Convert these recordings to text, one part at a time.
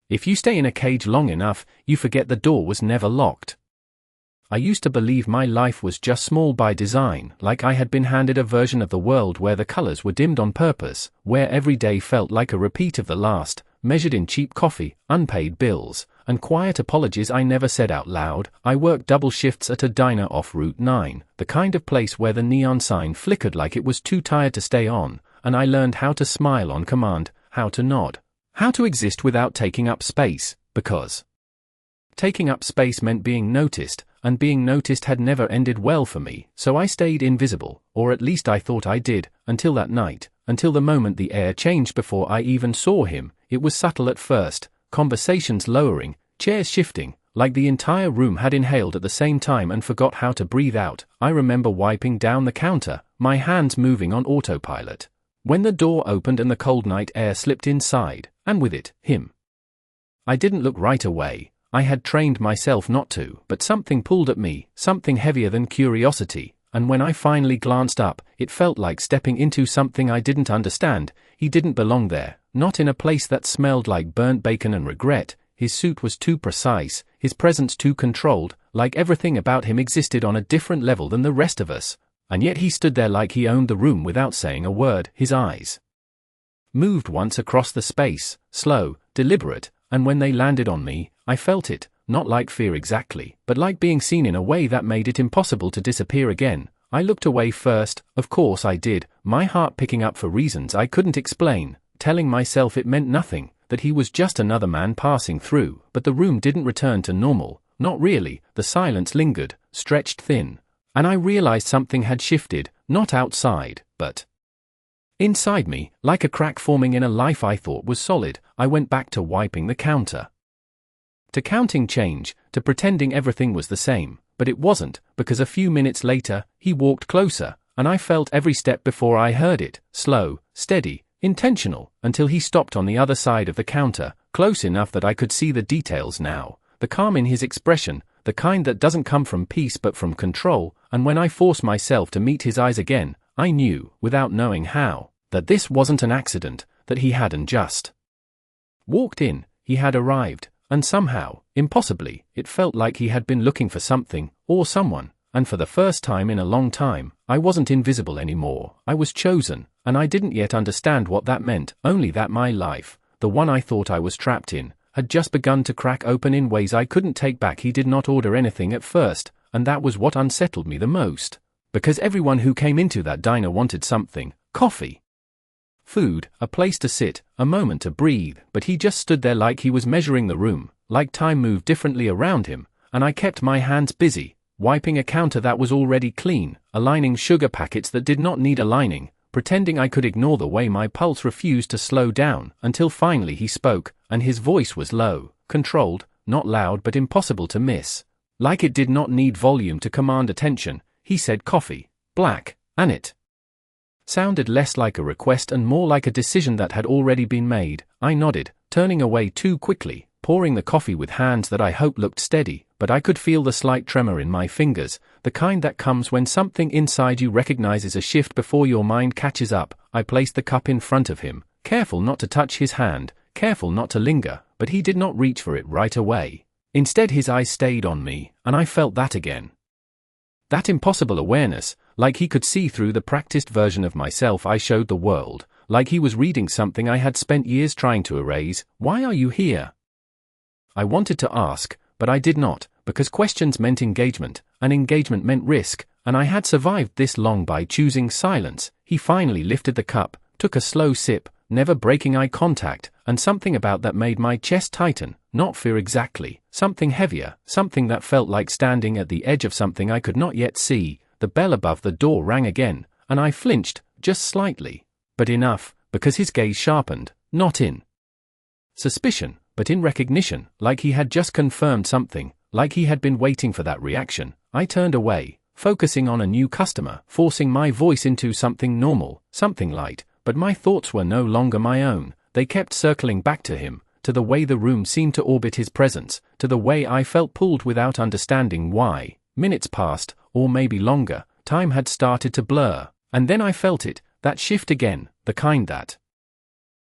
If you stay in a cage long enough, you forget the door was never locked. I used to believe my life was just small by design, like I had been handed a version of the world where the colors were dimmed on purpose, where every day felt like a repeat of the last, measured in cheap coffee, unpaid bills, and quiet apologies I never said out loud. I worked double shifts at a diner off Route 9, the kind of place where the neon sign flickered like it was too tired to stay on, and I learned how to smile on command, how to nod, how to exist without taking up space, because taking up space meant being noticed, and being noticed had never ended well for me, so I stayed invisible, or at least I thought I did, until that night, until the moment the air changed before I even saw him. It was subtle at first, conversations lowering, chairs shifting, like the entire room had inhaled at the same time and forgot how to breathe out. I remember wiping down the counter, my hands moving on autopilot, when the door opened and the cold night air slipped inside, and with it, him. I didn't look right away. I had trained myself not to, but something pulled at me, something heavier than curiosity, and when I finally glanced up, it felt like stepping into something I didn't understand. He didn't belong there, not in a place that smelled like burnt bacon and regret. His suit was too precise, his presence too controlled, like everything about him existed on a different level than the rest of us, and yet he stood there like he owned the room without saying a word. His eyes moved once across the space, slow, deliberate, and when they landed on me, I felt it, not like fear exactly, but like being seen in a way that made it impossible to disappear again. I looked away first, of course I did, my heart picking up for reasons I couldn't explain, telling myself it meant nothing, that he was just another man passing through. But the room didn't return to normal, not really. The silence lingered, stretched thin, and I realized something had shifted, not outside, but inside me, like a crack forming in a life I thought was solid. I went back to wiping the counter, to counting change, to pretending everything was the same, but it wasn't, because a few minutes later, he walked closer, and I felt every step before I heard it, slow, steady, intentional, until he stopped on the other side of the counter, close enough that I could see the details now, the calm in his expression, the kind that doesn't come from peace but from control. And when I forced myself to meet his eyes again, I knew, without knowing how, that this wasn't an accident, that he hadn't just walked in, he had arrived. And somehow, impossibly, it felt like he had been looking for something, or someone, and for the first time in a long time, I wasn't invisible anymore. I was chosen, and I didn't yet understand what that meant, only that my life, the one I thought I was trapped in, had just begun to crack open in ways I couldn't take back. He did not order anything at first, and that was what unsettled me the most, because everyone who came into that diner wanted something: coffee, food, a place to sit, a moment to breathe, but he just stood there like he was measuring the room, like time moved differently around him, and I kept my hands busy, wiping a counter that was already clean, aligning sugar packets that did not need aligning, pretending I could ignore the way my pulse refused to slow down, until finally he spoke, and his voice was low, controlled, not loud but impossible to miss. Like it did not need volume to command attention. He said coffee, black, and it sounded less like a request and more like a decision that had already been made. I nodded, turning away too quickly, pouring the coffee with hands that I hoped looked steady, but I could feel the slight tremor in my fingers, the kind that comes when something inside you recognizes a shift before your mind catches up. I placed the cup in front of him, careful not to touch his hand, careful not to linger, but he did not reach for it right away. Instead his eyes stayed on me, and I felt that again. That impossible awareness, like he could see through the practiced version of myself I showed the world, like he was reading something I had spent years trying to erase. Why are you here? I wanted to ask, but I did not, because questions meant engagement, and engagement meant risk, and I had survived this long by choosing silence. He finally lifted the cup, took a slow sip, never breaking eye contact, and something about that made my chest tighten, not fear exactly, something heavier, something that felt like standing at the edge of something I could not yet see. The bell above the door rang again, and I flinched, just slightly, but enough, because his gaze sharpened, not in suspicion, but in recognition, like he had just confirmed something, like he had been waiting for that reaction. I turned away, focusing on a new customer, forcing my voice into something normal, something light, but my thoughts were no longer my own. They kept circling back to him, to the way the room seemed to orbit his presence, to the way I felt pulled without understanding why. Minutes passed, or maybe longer. Time had started to blur, and then I felt it, that shift again, the kind that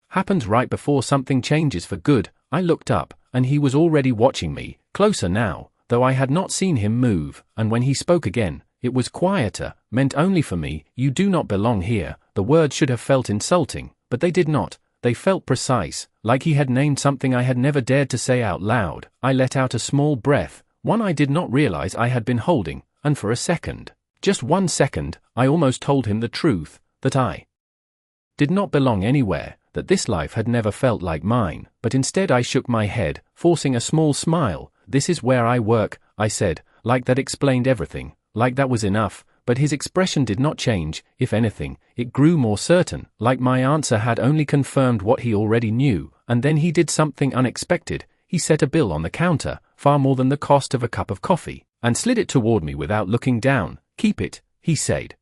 happens right before something changes for good. I looked up, and he was already watching me, closer now, though I had not seen him move, and when he spoke again, it was quieter, meant only for me. "You do not belong here." The words should have felt insulting, but they did not. They felt precise, like he had named something I had never dared to say out loud. I let out a small breath, one I did not realize I had been holding, and for a second, just 1 second, I almost told him the truth, that I did not belong anywhere, that this life had never felt like mine, but instead I shook my head, forcing a small smile. "This is where I work," I said, like that explained everything, like that was enough. But his expression did not change. If anything, it grew more certain, like my answer had only confirmed what he already knew. And then he did something unexpected. He set a bill on the counter, far more than the cost of a cup of coffee, and slid it toward me without looking down. "Keep it," he said.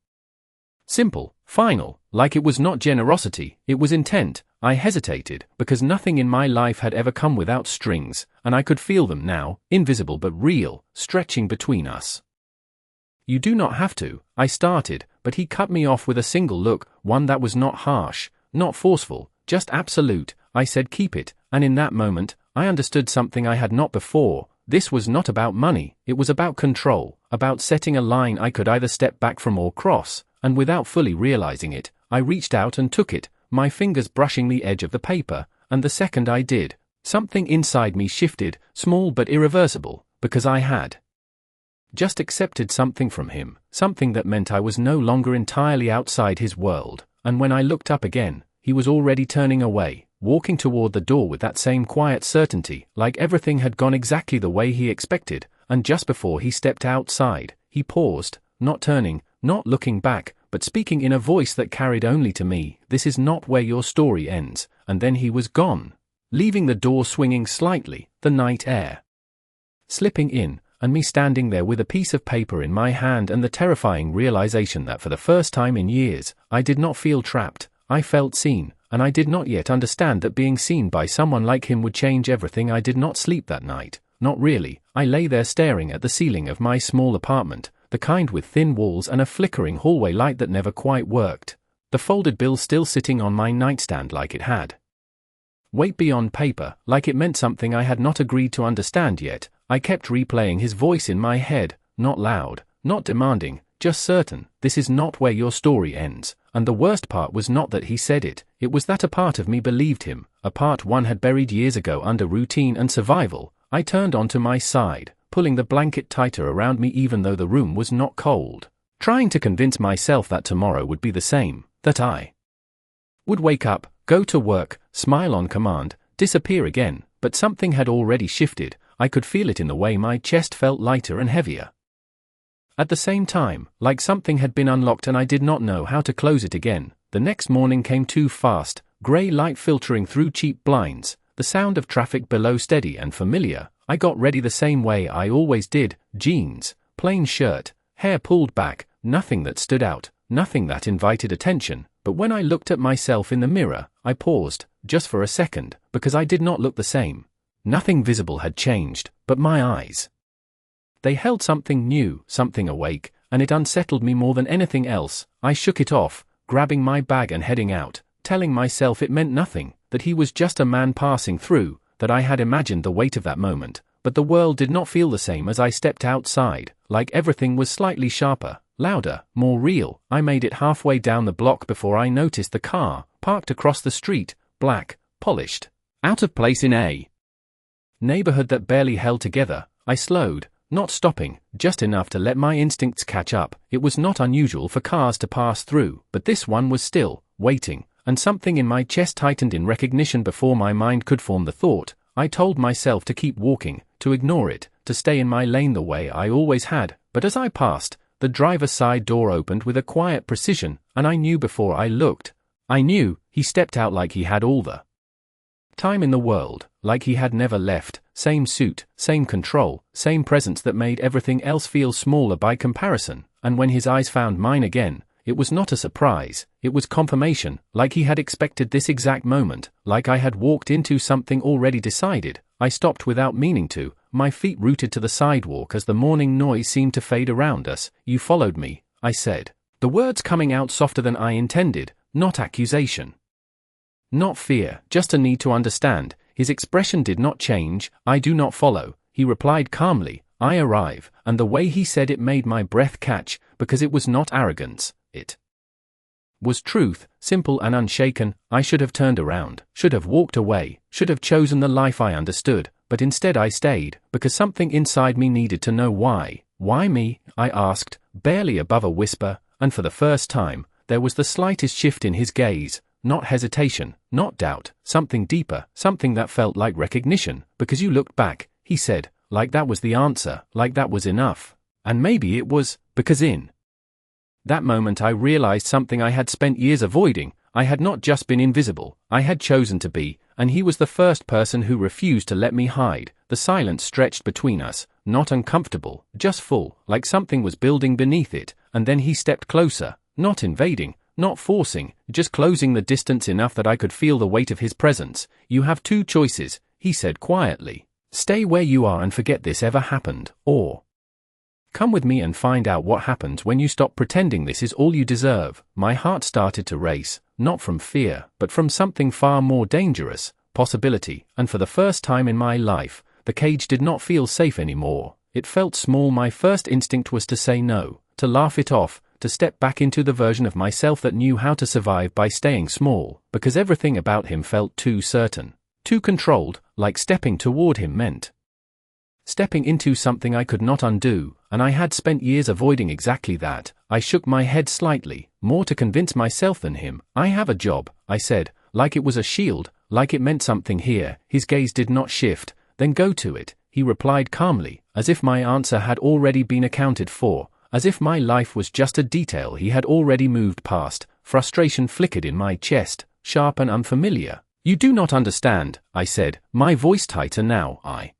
Simple, final, like it was not generosity, it was intent. I hesitated, because nothing in my life had ever come without strings, and I could feel them now, invisible but real, stretching between us. "You do not have to," I started, but he cut me off with a single look, one that was not harsh, not forceful, just absolute. I said, "Keep it," and in that moment, I understood something I had not before. This was not about money, it was about control, about setting a line I could either step back from or cross, and without fully realizing it, I reached out and took it, my fingers brushing the edge of the paper, and the second I did, something inside me shifted, small but irreversible, because I had just accepted something from him, something that meant I was no longer entirely outside his world, and when I looked up again, he was already turning away, walking toward the door with that same quiet certainty, like everything had gone exactly the way he expected, and just before he stepped outside, he paused, not turning, not looking back, but speaking in a voice that carried only to me, "This is not where your story ends," and then he was gone, leaving the door swinging slightly, the night air slipping in, and me standing there with a piece of paper in my hand and the terrifying realization that for the first time in years, I did not feel trapped, I felt seen, and I did not yet understand that being seen by someone like him would change everything. I did not sleep that night, not really. I lay there staring at the ceiling of my small apartment, the kind with thin walls and a flickering hallway light that never quite worked, the folded bill still sitting on my nightstand like it had weight beyond paper, like it meant something I had not agreed to understand yet. I kept replaying his voice in my head, not loud, not demanding, just certain. "This is not where your story ends." And the worst part was not that he said it, it was that a part of me believed him, a part one had buried years ago under routine and survival. I turned onto my side, pulling the blanket tighter around me even though the room was not cold, trying to convince myself that tomorrow would be the same, that I would wake up, go to work, smile on command, disappear again. But something had already shifted. I could feel it in the way my chest felt lighter and heavier. At the same time, like something had been unlocked and I did not know how to close it again. The next morning came too fast, grey light filtering through cheap blinds, the sound of traffic below steady and familiar. I got ready the same way I always did, jeans, plain shirt, hair pulled back, nothing that stood out, nothing that invited attention. But when I looked at myself in the mirror, I paused, just for a second, because I did not look the same. Nothing visible had changed, but my eyes. They held something new, something awake, and it unsettled me more than anything else. I shook it off, grabbing my bag and heading out, telling myself it meant nothing, that he was just a man passing through, that I had imagined the weight of that moment. But the world did not feel the same as I stepped outside, like everything was slightly sharper, louder, more real. I made it halfway down the block before I noticed the car, parked across the street, black, polished, out of place in a neighborhood that barely held together. I slowed, not stopping, just enough to let my instincts catch up. It was not unusual for cars to pass through, but this one was still, waiting, and something in my chest tightened in recognition before my mind could form the thought. I told myself to keep walking, to ignore it, to stay in my lane the way I always had, but as I passed, the driver's side door opened with a quiet precision, and I knew before I looked. I knew. He stepped out like he had all the time in the world, like he had never left. Same suit, same control, same presence that made everything else feel smaller by comparison. And when his eyes found mine again, it was not a surprise, it was confirmation, like he had expected this exact moment, like I had walked into something already decided. I stopped without meaning to, my feet rooted to the sidewalk as the morning noise seemed to fade around us. "You followed me," I said, the words coming out softer than I intended, not accusation, not fear, just a need to understand. His expression did not change. "I do not follow," he replied calmly. "I arrive," and the way he said it made my breath catch, because it was not arrogance, it was truth, simple and unshaken. I should have turned around, should have walked away, should have chosen the life I understood, but instead I stayed, because something inside me needed to know why. "Why me?" I asked, barely above a whisper, and for the first time, there was the slightest shift in his gaze, not hesitation, not doubt, something deeper, something that felt like recognition. "Because you looked back," he said, like that was the answer, like that was enough. And maybe it was, because in that moment I realized something I had spent years avoiding. I had not just been invisible, I had chosen to be, and he was the first person who refused to let me hide. The silence stretched between us, not uncomfortable, just full, like something was building beneath it, and then he stepped closer, not invading, not forcing, just closing the distance enough that I could feel the weight of his presence. "You have two choices," he said quietly. "Stay where you are and forget this ever happened, or come with me and find out what happens when you stop pretending this is all you deserve." My heart started to race, not from fear, but from something far more dangerous, possibility, and for the first time in my life, the cage did not feel safe anymore. It felt small. My first instinct was to say no, to laugh it off, to step back into the version of myself that knew how to survive by staying small, because everything about him felt too certain, too controlled, like stepping toward him meant stepping into something I could not undo, and I had spent years avoiding exactly that. I shook my head slightly, more to convince myself than him. "I have a job," I said, like it was a shield, like it meant something here. His gaze did not shift. "Then go to it," he replied calmly, as if my answer had already been accounted for, as if my life was just a detail he had already moved past. Frustration flickered in my chest, sharp and unfamiliar. "You do not understand," I said, my voice tighter now. "I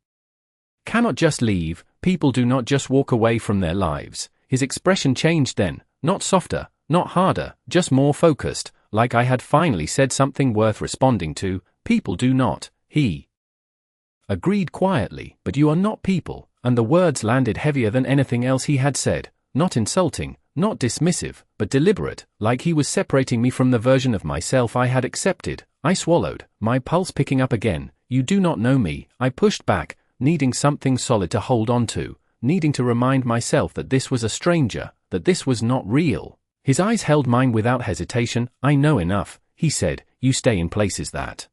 cannot just leave. People do not just walk away from their lives." His expression changed then, not softer, not harder, just more focused, like I had finally said something worth responding to. "People do not," he agreed quietly, "but you are not people," and the words landed heavier than anything else he had said, not insulting, not dismissive, but deliberate, like he was separating me from the version of myself I had accepted. I swallowed, my pulse picking up again. "You do not know me," I pushed back, needing something solid to hold on to, needing to remind myself that this was a stranger, that this was not real. His eyes held mine without hesitation. "I know enough," he said. "You stay in places that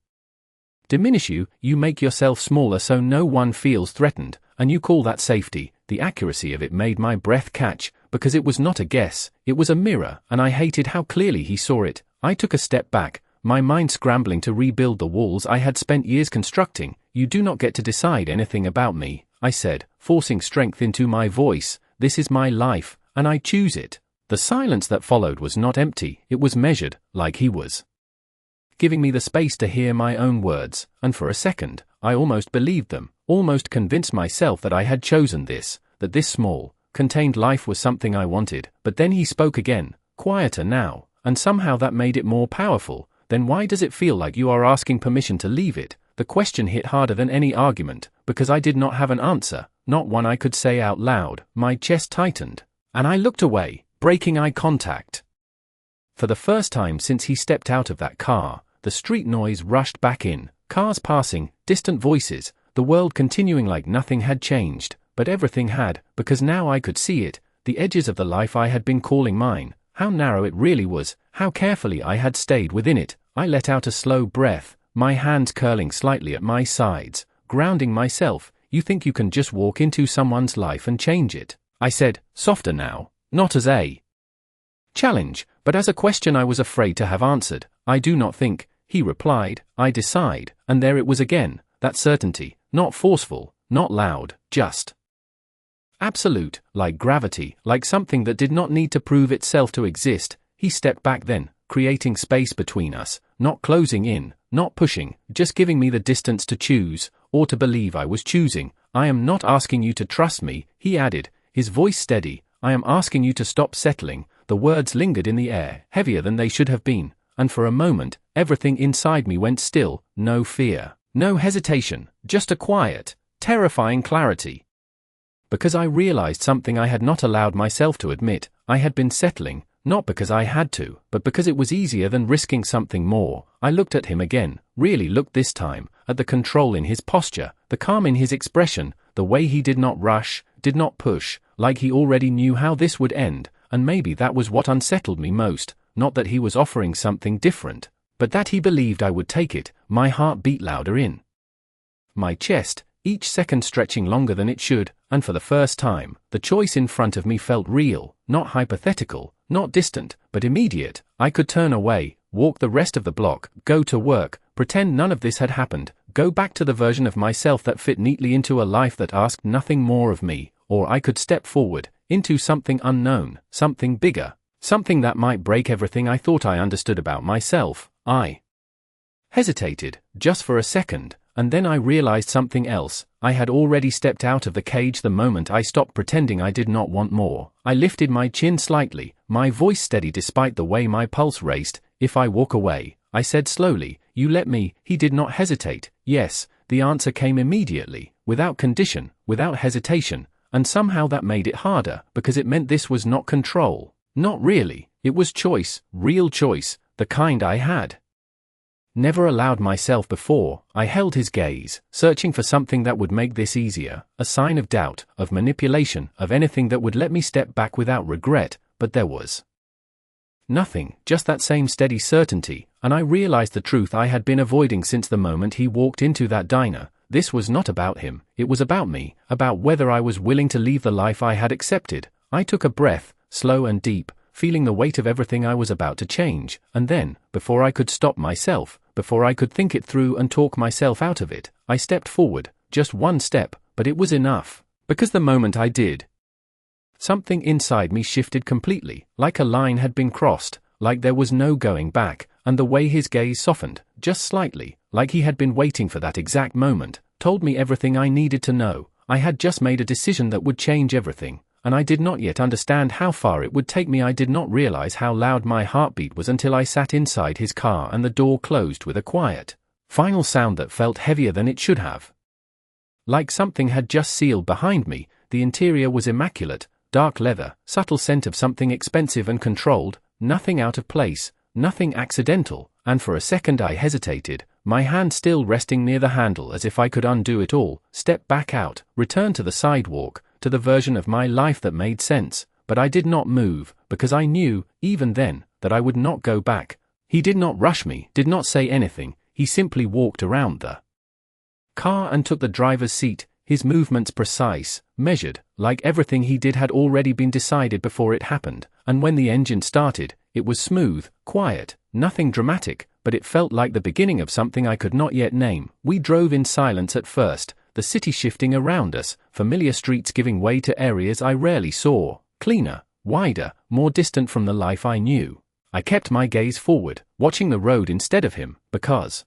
diminish you, you make yourself smaller so no one feels threatened, and you call that safety." The accuracy of it made my breath catch, because it was not a guess, it was a mirror, and I hated how clearly he saw it. I took a step back, my mind scrambling to rebuild the walls I had spent years constructing. "You do not get to decide anything about me," I said, forcing strength into my voice. "This is my life, and I choose it." The silence that followed was not empty, it was measured, like he was giving me the space to hear my own words, and for a second, I almost believed them, almost convinced myself that I had chosen this, that this small, contained life was something I wanted. But then he spoke again, quieter now, and somehow that made it more powerful. "Then why does it feel like you are asking permission to leave it?" The question hit harder than any argument, because I did not have an answer, not one I could say out loud. My chest tightened, and I looked away, breaking eye contact. For the first time since he stepped out of that car, the street noise rushed back in, cars passing, distant voices, the world continuing like nothing had changed, but everything had, because now I could see it, the edges of the life I had been calling mine, how narrow it really was, how carefully I had stayed within it. I let out a slow breath, my hands curling slightly at my sides, grounding myself. "You think you can just walk into someone's life and change it?" I said, softer now, not as a challenge, but as a question I was afraid to have answered. "I do not think," he replied, "I decide." And there it was again, that certainty, not forceful, not loud, just absolute, like gravity, like something that did not need to prove itself to exist. He stepped back then, creating space between us, not closing in, not pushing, just giving me the distance to choose, or to believe I was choosing. "I am not asking you to trust me," he added, his voice steady. "I am asking you to stop settling." The words lingered in the air, heavier than they should have been, and for a moment, everything inside me went still. No fear, no hesitation, just a quiet, terrifying clarity. Because I realized something I had not allowed myself to admit. I had been settling, not because I had to, but because it was easier than risking something more. I looked at him again, really looked this time, at the control in his posture, the calm in his expression, the way he did not rush, did not push, like he already knew how this would end, and maybe that was what unsettled me most, not that he was offering something different, but that he believed I would take it. My heart beat louder in my chest, each second stretching longer than it should, and for the first time, the choice in front of me felt real, not hypothetical, not distant, but immediate. I could turn away, walk the rest of the block, go to work, pretend none of this had happened, go back to the version of myself that fit neatly into a life that asked nothing more of me, or I could step forward, into something unknown, something bigger, something that might break everything I thought I understood about myself. I hesitated, just for a second, and then I realized something else. I had already stepped out of the cage the moment I stopped pretending I did not want more. I lifted my chin slightly, my voice steady despite the way my pulse raced. If I walk away, I said slowly, you let me. He did not hesitate. Yes, the answer came immediately, without condition, without hesitation, and somehow that made it harder, because it meant this was not control. Not really, it was choice, real choice, the kind I had never allowed myself before. I held his gaze, searching for something that would make this easier, a sign of doubt, of manipulation, of anything that would let me step back without regret, but there was nothing, just that same steady certainty, and I realized the truth I had been avoiding since the moment he walked into that diner. This was not about him, it was about me, about whether I was willing to leave the life I had accepted. I took a breath, slow and deep, feeling the weight of everything I was about to change, and then, before I could stop myself, before I could think it through and talk myself out of it, I stepped forward, just one step, but it was enough, because the moment I did, something inside me shifted completely, like a line had been crossed, like there was no going back, and the way his gaze softened, just slightly, like he had been waiting for that exact moment, told me everything I needed to know. I had just made a decision that would change everything, and I did not yet understand how far it would take me. I did not realize how loud my heartbeat was until I sat inside his car and the door closed with a quiet, final sound that felt heavier than it should have. Like something had just sealed behind me. The interior was immaculate, dark leather, subtle scent of something expensive and controlled, nothing out of place, nothing accidental, and for a second I hesitated, my hand still resting near the handle as if I could undo it all, step back out, return to the sidewalk, to the version of my life that made sense, but I did not move, because I knew, even then, that I would not go back. He did not rush me, did not say anything, he simply walked around the car and took the driver's seat, his movements precise, measured, like everything he did had already been decided before it happened, and when the engine started, it was smooth, quiet, nothing dramatic, but it felt like the beginning of something I could not yet name. We drove in silence at first, the city shifting around us, familiar streets giving way to areas I rarely saw, cleaner, wider, more distant from the life I knew. I kept my gaze forward, watching the road instead of him, because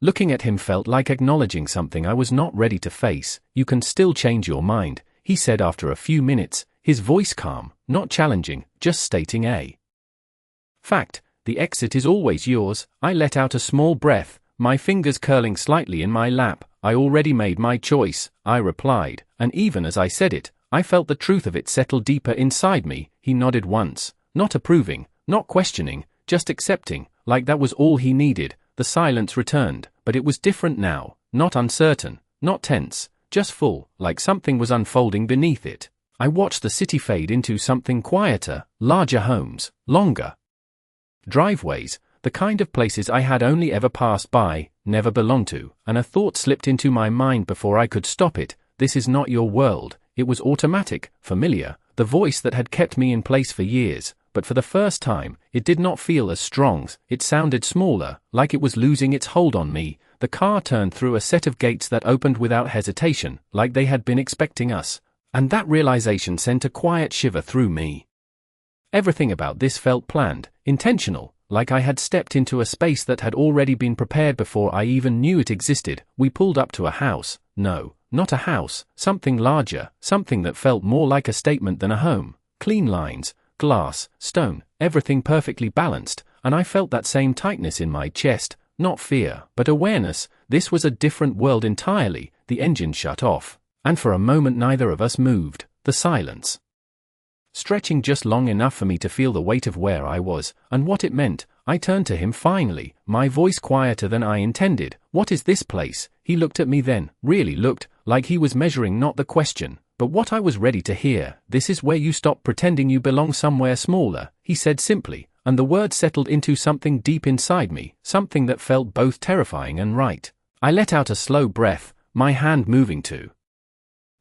looking at him felt like acknowledging something I was not ready to face. You can still change your mind, he said after a few minutes, his voice calm, not challenging, just stating a fact. The exit is always yours. I let out a small breath, my fingers curling slightly in my lap. I already made my choice, I replied, and even as I said it, I felt the truth of it settle deeper inside me. He nodded once, not approving, not questioning, just accepting, like that was all he needed. The silence returned, but it was different now, not uncertain, not tense, just full, like something was unfolding beneath it. I watched the city fade into something quieter, larger homes, longer driveways, the kind of places I had only ever passed by, never belonged to, and a thought slipped into my mind before I could stop it. This is not your world. It was automatic, familiar, the voice that had kept me in place for years, but for the first time, it did not feel as strong. It sounded smaller, like it was losing its hold on me. The car turned through a set of gates that opened without hesitation, like they had been expecting us, and that realization sent a quiet shiver through me. Everything about this felt planned, intentional, like I had stepped into a space that had already been prepared before I even knew it existed. We pulled up to a house. No, not a house, something larger, something that felt more like a statement than a home. Clean lines, glass, stone, everything perfectly balanced, and I felt that same tightness in my chest, not fear, but awareness. This was a different world entirely. The engine shut off, and for a moment neither of us moved. The silence stretching just long enough for me to feel the weight of where I was, and what it meant. I turned to him finally, my voice quieter than I intended. What is this place? He looked at me then, really looked, like he was measuring not the question, but what I was ready to hear. This is where you stop pretending you belong somewhere smaller, he said simply, and the words settled into something deep inside me, something that felt both terrifying and right. I let out a slow breath, my hand moving to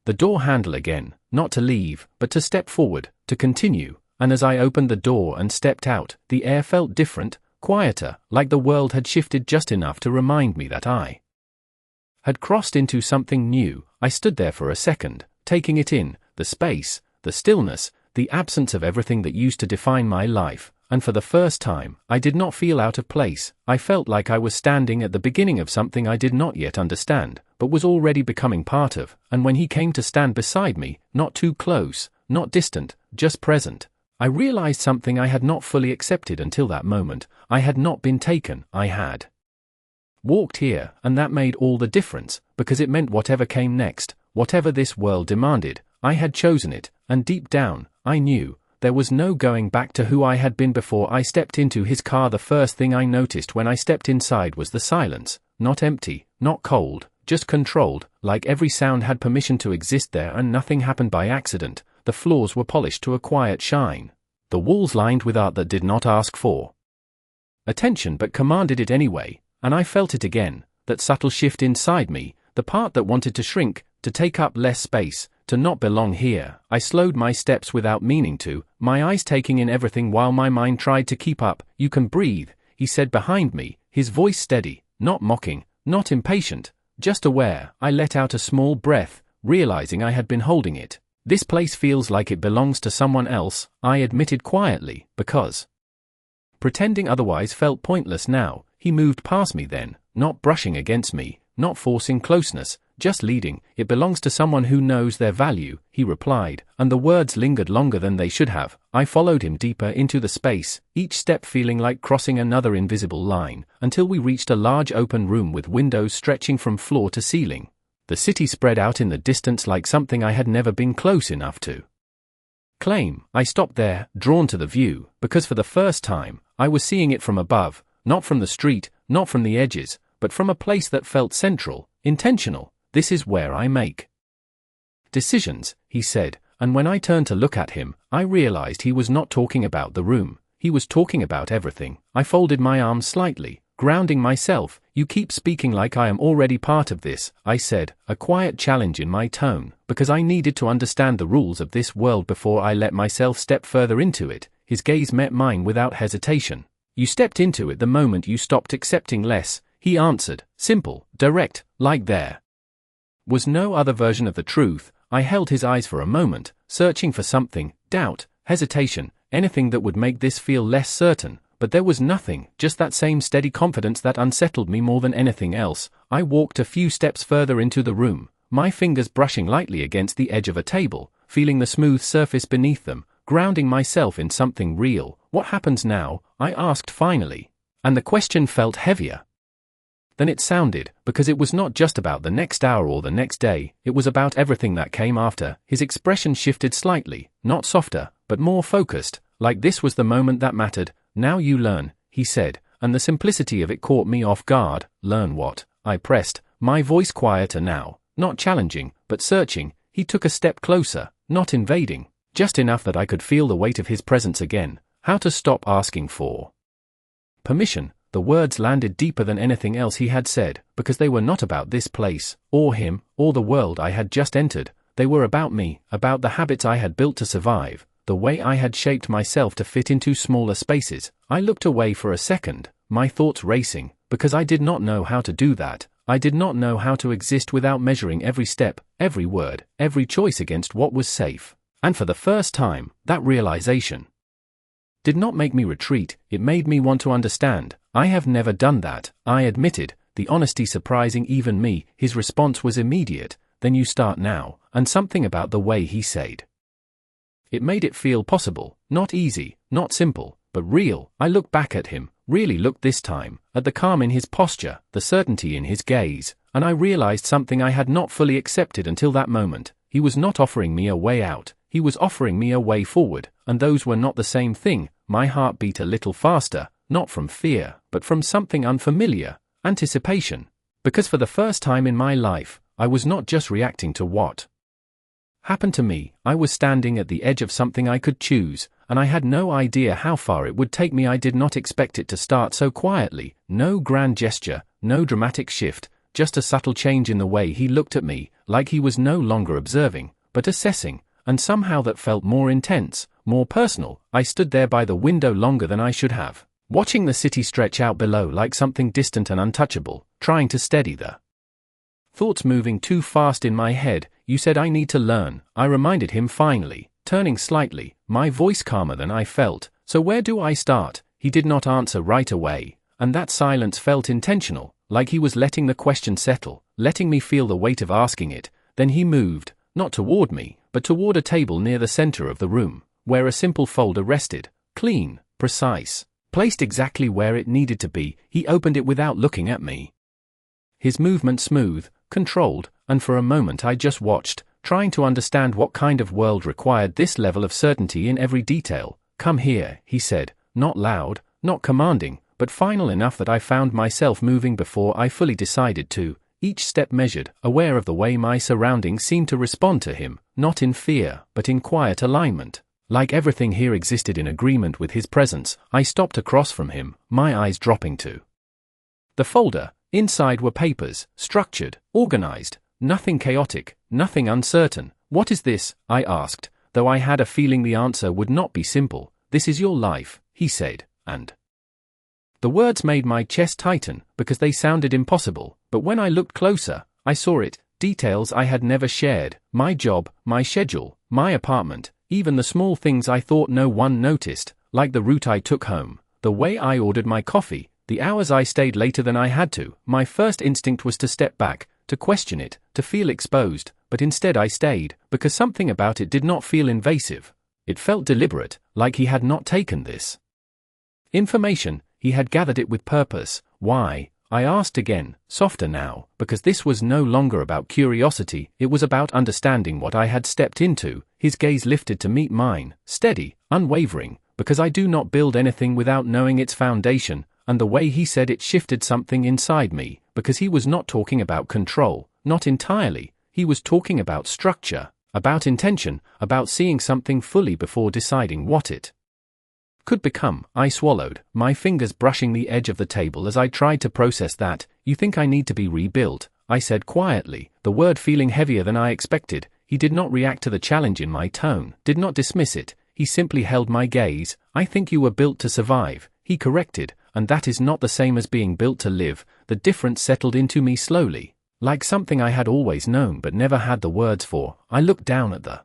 the door handle again, not to leave, but to step forward, to continue, and as I opened the door and stepped out, the air felt different, quieter, like the world had shifted just enough to remind me that I had crossed into something new. I stood there for a second, taking it in, the space, the stillness, the absence of everything that used to define my life, and for the first time, I did not feel out of place. I felt like I was standing at the beginning of something I did not yet understand, but was already becoming part of, and when he came to stand beside me, not too close, not distant, just present, I realized something I had not fully accepted until that moment. I had not been taken, I had walked here, and that made all the difference, because it meant whatever came next, whatever this world demanded, I had chosen it, and deep down, I knew, there was no going back to who I had been before I stepped into his car. The first thing I noticed when I stepped inside was the silence, not empty, not cold, just controlled, like every sound had permission to exist there and nothing happened by accident. The floors were polished to a quiet shine. The walls lined with art that did not ask for attention but commanded it anyway, and I felt it again, that subtle shift inside me, the part that wanted to shrink, to take up less space, to not belong here. I slowed my steps without meaning to, my eyes taking in everything while my mind tried to keep up. You can breathe, he said behind me, his voice steady, not mocking, not impatient, just aware. I let out a small breath, realizing I had been holding it. This place feels like it belongs to someone else, I admitted quietly, because pretending otherwise felt pointless now. He moved past me then, not brushing against me, not forcing closeness, just leading. It belongs to someone who knows their value, he replied, and the words lingered longer than they should have. I followed him deeper into the space, each step feeling like crossing another invisible line, until we reached a large open room with windows stretching from floor to ceiling. The city spread out in the distance like something I had never been close enough to claim. I stopped there, drawn to the view, because for the first time, I was seeing it from above, not from the street, not from the edges, but from a place that felt central, intentional. This is where I make decisions, he said, and when I turned to look at him, I realized he was not talking about the room, he was talking about everything. I folded my arms slightly, grounding myself. You keep speaking like I am already part of this, I said, a quiet challenge in my tone, because I needed to understand the rules of this world before I let myself step further into it. His gaze met mine without hesitation. You stepped into it the moment you stopped accepting less, he answered, simple, direct, like there was no other version of the truth. I held his eyes for a moment, searching for something, doubt, hesitation, anything that would make this feel less certain, but there was nothing, just that same steady confidence that unsettled me more than anything else. I walked a few steps further into the room, my fingers brushing lightly against the edge of a table, feeling the smooth surface beneath them, grounding myself in something real. What happens now? I asked finally, and the question felt heavier than it sounded, because it was not just about the next hour or the next day, it was about everything that came after. His expression shifted slightly, not softer, but more focused, like this was the moment that mattered. Now you learn, he said, and the simplicity of it caught me off guard. Learn what? I pressed, my voice quieter now, not challenging, but searching. He took a step closer, not invading, just enough that I could feel the weight of his presence again. How to stop asking for permission. The words landed deeper than anything else he had said, because they were not about this place, or him, or the world I had just entered. They were about me, about the habits I had built to survive, the way I had shaped myself to fit into smaller spaces. I looked away for a second, my thoughts racing, because I did not know how to do that. I did not know how to exist without measuring every step, every word, every choice against what was safe. And for the first time, that realization did not make me retreat, it made me want to understand. I have never done that, I admitted, the honesty surprising even me. His response was immediate. Then you start now, and something about the way he said it made it feel possible, not easy, not simple, but real. I looked back at him, really looked this time, at the calm in his posture, the certainty in his gaze, and I realized something I had not fully accepted until that moment. He was not offering me a way out, he was offering me a way forward, and those were not the same thing. My heart beat a little faster, not from fear, but from something unfamiliar, anticipation. Because for the first time in my life, I was not just reacting to what happened to me, I was standing at the edge of something I could choose, and I had no idea how far it would take me. I did not expect it to start so quietly, no grand gesture, no dramatic shift, just a subtle change in the way he looked at me, like he was no longer observing, but assessing, and somehow that felt more intense, more personal. I stood there by the window longer than I should have, watching the city stretch out below like something distant and untouchable, trying to steady the thoughts moving too fast in my head. You said I need to learn, I reminded him finally, turning slightly, my voice calmer than I felt. So where do I start? He did not answer right away, and that silence felt intentional, like he was letting the question settle, letting me feel the weight of asking it. Then he moved, not toward me, but toward a table near the center of the room, where a simple folder rested, clean, precise, placed exactly where it needed to be. He opened it without looking at me. His movement smooth, controlled, and for a moment I just watched, trying to understand what kind of world required this level of certainty in every detail. Come here, he said, not loud, not commanding, but final enough that I found myself moving before I fully decided to, each step measured, aware of the way my surroundings seemed to respond to him, not in fear, but in quiet alignment. Like everything here existed in agreement with his presence. I stopped across from him, my eyes dropping to the folder. Inside were papers, structured, organized, nothing chaotic, nothing uncertain. What is this? I asked, though I had a feeling the answer would not be simple. This is your life, he said, and the words made my chest tighten, because they sounded impossible, but when I looked closer, I saw it, details I had never shared, my job, my schedule, my apartment, even the small things I thought no one noticed, like the route I took home, the way I ordered my coffee, the hours I stayed later than I had to. My first instinct was to step back, to question it, to feel exposed, but instead I stayed, because something about it did not feel invasive. It felt deliberate, like he had not taken this information, he had gathered it with purpose. Why? I asked again, softer now, because this was no longer about curiosity, it was about understanding what I had stepped into. His gaze lifted to meet mine, steady, unwavering, because I do not build anything without knowing its foundation. And the way he said it shifted something inside me, because he was not talking about control, not entirely. He was talking about structure, about intention, about seeing something fully before deciding what it could become. I swallowed, my fingers brushing the edge of the table as I tried to process that. You think I need to be rebuilt? I said quietly, the word feeling heavier than I expected. He did not react to the challenge in my tone, did not dismiss it. He simply held my gaze. I think you were built to survive, he corrected. And that is not the same as being built to live. The difference settled into me slowly, like something I had always known but never had the words for. I looked down at the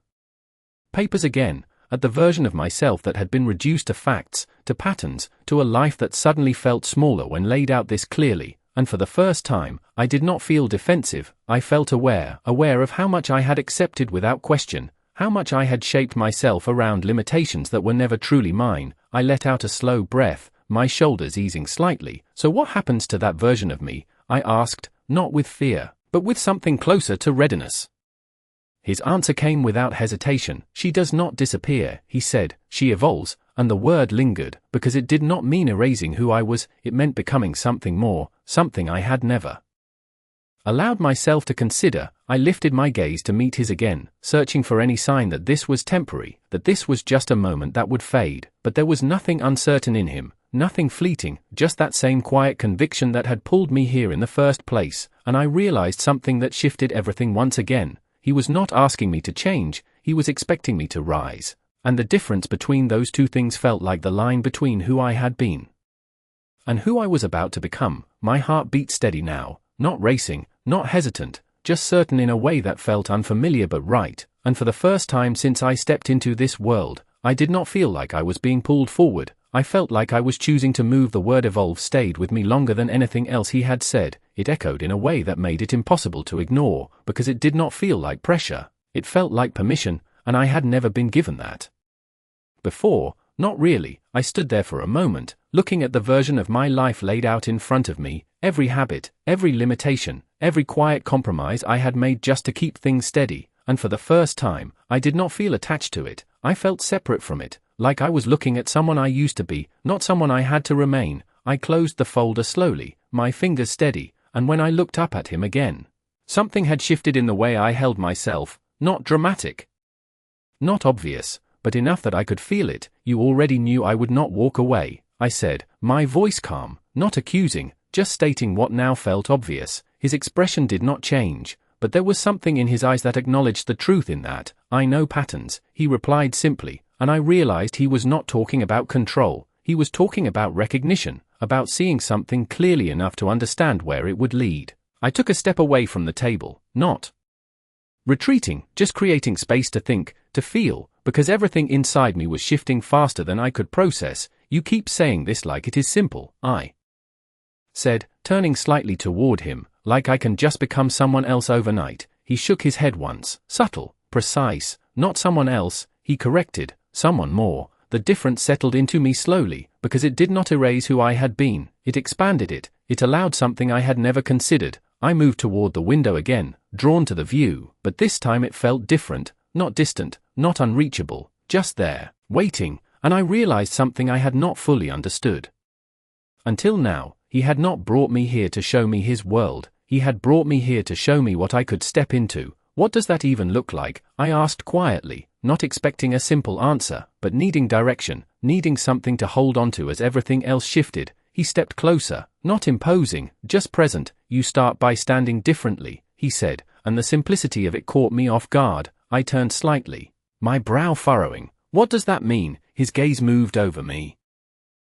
papers again, at the version of myself that had been reduced to facts, to patterns, to a life that suddenly felt smaller when laid out this clearly, and for the first time, I did not feel defensive. I felt aware of how much I had accepted without question, how much I had shaped myself around limitations that were never truly mine. I let out a slow breath, my shoulders easing slightly. So what happens to that version of me? I asked, not with fear, but with something closer to readiness. His answer came without hesitation. She does not disappear, he said, she evolves, and the word lingered, because it did not mean erasing who I was, it meant becoming something more, something I had never allowed myself to consider. I lifted my gaze to meet his again, searching for any sign that this was temporary, that this was just a moment that would fade, but there was nothing uncertain in him. Nothing fleeting, just that same quiet conviction that had pulled me here in the first place, and I realized something that shifted everything once again. He was not asking me to change, he was expecting me to rise, and the difference between those two things felt like the line between who I had been and who I was about to become. My heart beat steady now, not racing, not hesitant, just certain in a way that felt unfamiliar but right, and for the first time since I stepped into this world, I did not feel like I was being pulled forward. I felt like I was choosing to move. The word evolve stayed with me longer than anything else he had said. It echoed in a way that made it impossible to ignore, because it did not feel like pressure. It felt like permission, and I had never been given that before. Not really. I stood there for a moment, looking at the version of my life laid out in front of me, every habit, every limitation, every quiet compromise I had made just to keep things steady, and for the first time, I did not feel attached to it. I felt separate from it, like I was looking at someone I used to be, not someone I had to remain. I closed the folder slowly, my fingers steady, and when I looked up at him again, something had shifted in the way I held myself, not dramatic, not obvious, but enough that I could feel it. "You already knew I would not walk away," I said, my voice calm, not accusing, just stating what now felt obvious. His expression did not change, but there was something in his eyes that acknowledged the truth in that. "I know patterns," he replied simply, and I realized he was not talking about control. He was talking about recognition, about seeing something clearly enough to understand where it would lead. I took a step away from the table, not retreating, just creating space to think, to feel, because everything inside me was shifting faster than I could process. "You keep saying this like it is simple," I said, turning slightly toward him, "like I can just become someone else overnight." He shook his head once, subtle, precise. "Not someone else," he corrected, "someone more." The difference settled into me slowly, because it did not erase who I had been, it expanded it, it allowed something I had never considered. I moved toward the window again, drawn to the view, but this time it felt different, not distant, not unreachable, just there, waiting, and I realized something I had not fully understood. Until now, he had not brought me here to show me his world, he had brought me here to show me what I could step into. "What does that even look like?" I asked quietly, not expecting a simple answer, but needing direction, needing something to hold onto as everything else shifted. He stepped closer, not imposing, just present. "You start by standing differently," he said, and the simplicity of it caught me off guard. I turned slightly, my brow furrowing. "What does that mean?" His gaze moved over me.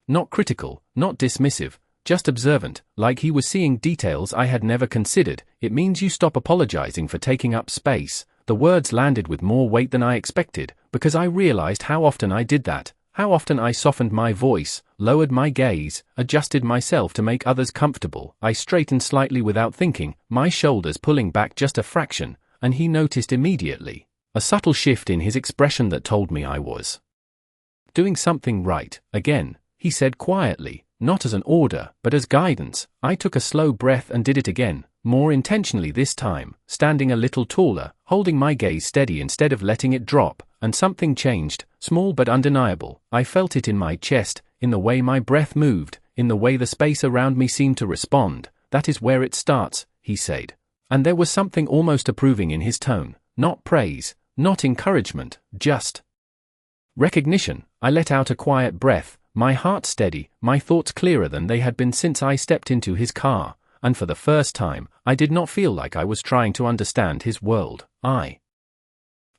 Not critical, not dismissive, just observant, like he was seeing details I had never considered. "It means you stop apologizing for taking up space." The words landed with more weight than I expected, because I realized how often I did that, how often I softened my voice, lowered my gaze, adjusted myself to make others comfortable. I straightened slightly without thinking, my shoulders pulling back just a fraction, and he noticed immediately. A subtle shift in his expression that told me I was doing something right. "Again," he said quietly, not as an order, but as guidance. I took a slow breath and did it again, more intentionally this time, standing a little taller, holding my gaze steady instead of letting it drop, and something changed, small but undeniable. I felt it in my chest, in the way my breath moved, in the way the space around me seemed to respond. "That is where it starts," he said. And there was something almost approving in his tone, not praise, not encouragement, just recognition. I let out a quiet breath, my heart steady, my thoughts clearer than they had been since I stepped into his car, and for the first time, I did not feel like I was trying to understand his world. I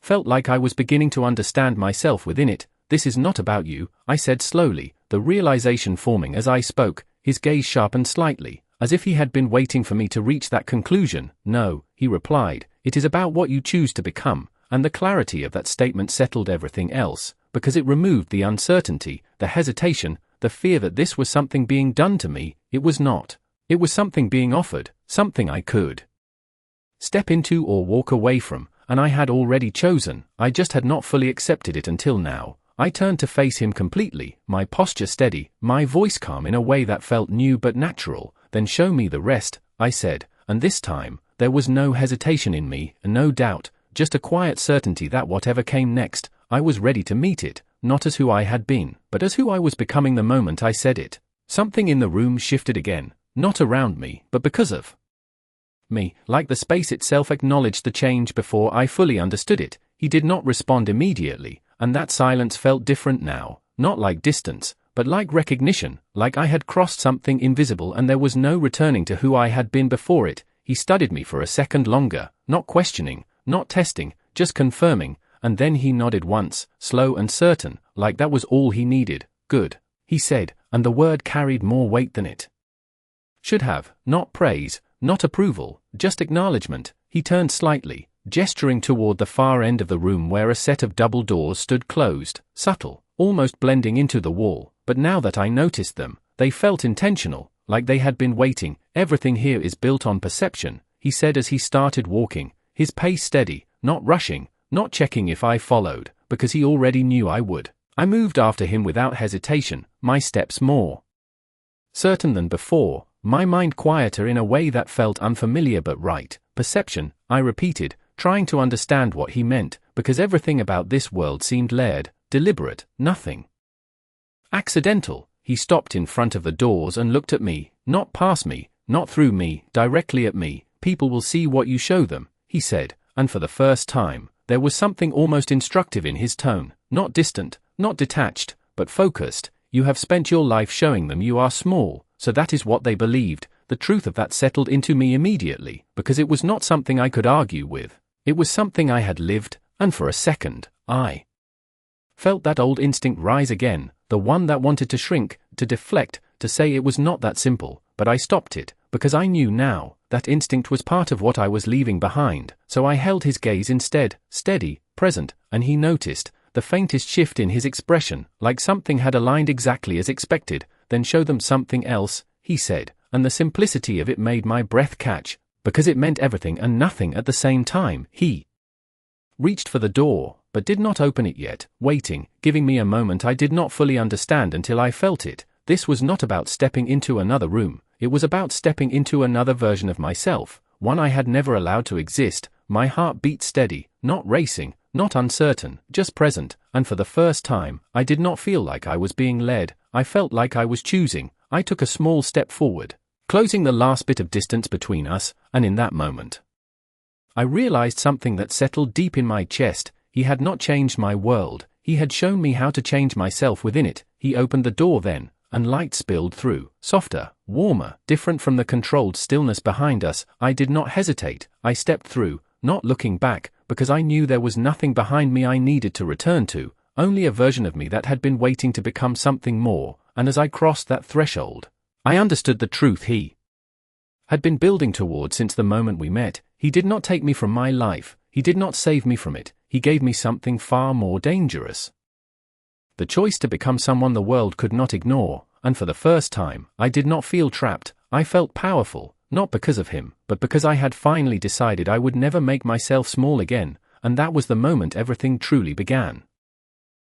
felt like I was beginning to understand myself within it. "This is not about you," I said slowly, the realization forming as I spoke. His gaze sharpened slightly, as if he had been waiting for me to reach that conclusion. "No," he replied, "it is about what you choose to become," and the clarity of that statement settled everything else, because it removed the uncertainty, the hesitation, the fear that this was something being done to me. It was not. It was something being offered, something I could step into or walk away from, and I had already chosen. I just had not fully accepted it until now. I turned to face him completely, my posture steady, my voice calm in a way that felt new but natural. "Then show me the rest," I said, and this time, there was no hesitation in me, no doubt, just a quiet certainty that whatever came next, I was ready to meet it, not as who I had been, but as who I was becoming the moment I said it. Something in the room shifted again, not around me, but because of me, like the space itself acknowledged the change before I fully understood it. He did not respond immediately, and that silence felt different now, not like distance, but like recognition, like I had crossed something invisible and there was no returning to who I had been before it. He studied me for a second longer, not questioning, not testing, just confirming, and then he nodded once, slow and certain, like that was all he needed. "Good," he said, and the word carried more weight than it should have, not praise, not approval, just acknowledgement. He turned slightly, gesturing toward the far end of the room where a set of double doors stood closed, subtle, almost blending into the wall, but now that I noticed them, they felt intentional, like they had been waiting. "Everything here is built on perception," he said as he started walking, his pace steady, not rushing, not checking if I followed, because he already knew I would. I moved after him without hesitation, my steps more certain than before, my mind quieter in a way that felt unfamiliar but right. "Perception," I repeated, trying to understand what he meant, because everything about this world seemed layered, deliberate, nothing accidental. He stopped in front of the doors and looked at me, not past me, not through me, directly at me. People will see what you show them, he said, and for the first time, there was something almost instructive in his tone, not distant, not detached, but focused. You have spent your life showing them you are small, so that is what they believed. The truth of that settled into me immediately, because it was not something I could argue with. It was something I had lived, and for a second, I felt that old instinct rise again, the one that wanted to shrink, to deflect, to say it was not that simple, but I stopped it, because I knew now, that instinct was part of what I was leaving behind, so I held his gaze instead, steady, present, and he noticed the faintest shift in his expression, like something had aligned exactly as expected. Then show them something else, he said, and the simplicity of it made my breath catch, because it meant everything and nothing at the same time. He reached for the door, but did not open it yet, waiting, giving me a moment I did not fully understand until I felt it. This was not about stepping into another room, it was about stepping into another version of myself, one I had never allowed to exist. My heart beat steady, not racing, not uncertain, just present, and for the first time, I did not feel like I was being led, I felt like I was choosing. I took a small step forward, closing the last bit of distance between us, and in that moment, I realized something that settled deep in my chest. He had not changed my world, he had shown me how to change myself within it. He opened the door then, and light spilled through, softer, warmer, different from the controlled stillness behind us. I did not hesitate, I stepped through, not looking back, because I knew there was nothing behind me I needed to return to, only a version of me that had been waiting to become something more. And as I crossed that threshold, I understood the truth he had been building toward since the moment we met. He did not take me from my life, he did not save me from it, he gave me something far more dangerous. The choice to become someone the world could not ignore, and for the first time, I did not feel trapped. I felt powerful, not because of him, but because I had finally decided I would never make myself small again, and that was the moment everything truly began.